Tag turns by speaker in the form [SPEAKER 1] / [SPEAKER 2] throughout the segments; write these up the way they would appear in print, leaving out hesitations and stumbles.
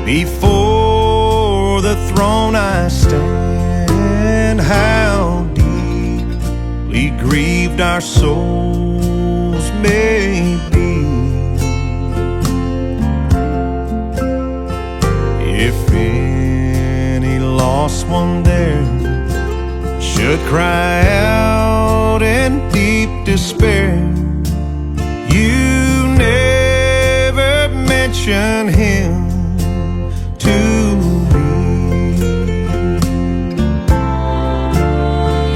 [SPEAKER 1] Before the throne I stand. How deeply grieved our souls may be, if any lost one there should cry out in deep despair. You never mention him to me.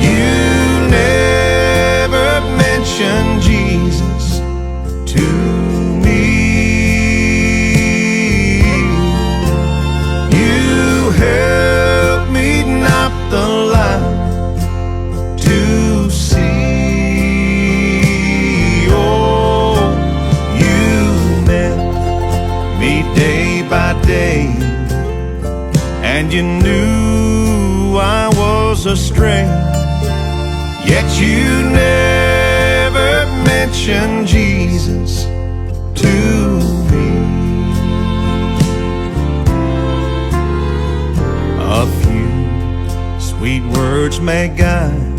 [SPEAKER 1] You never mention Jesus to me. You help me not the light to see. Oh, you met me day by day, and you knew I was astray, yet you never mentioned Jesus to me. A few sweet words may guide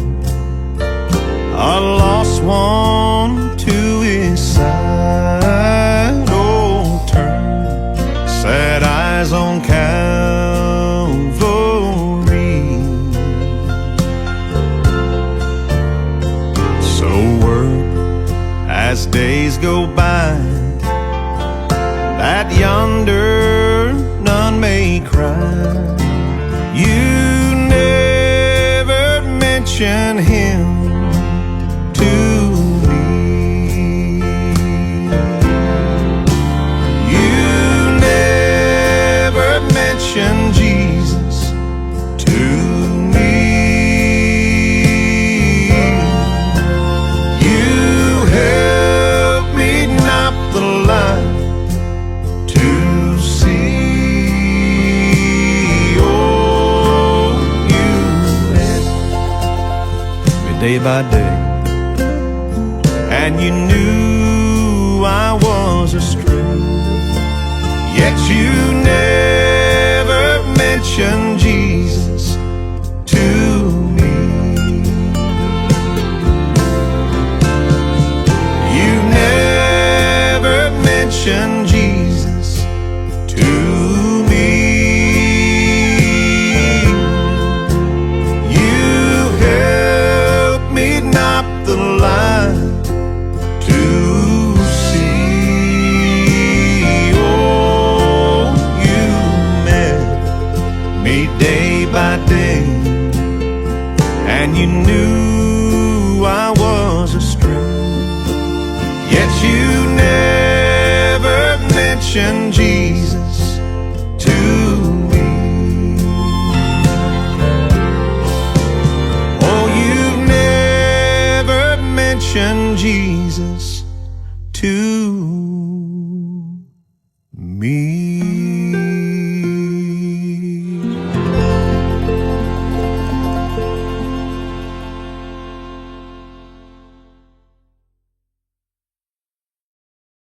[SPEAKER 1] a lost one to his side. Oh, turn sad eyes on Calvary. So work as days go by, that yonder none may cry. You never mention him to me. You never mention Jesus to me. You help me not the light to see. Oh, you met me day by day, and you knew I was astray, yet you never mentioned Jesus to me. You never mentioned Jesus to me. You help me not the light to see. Oh, you met me day by day, and you knew I was astray, yet you never mentioned Jesus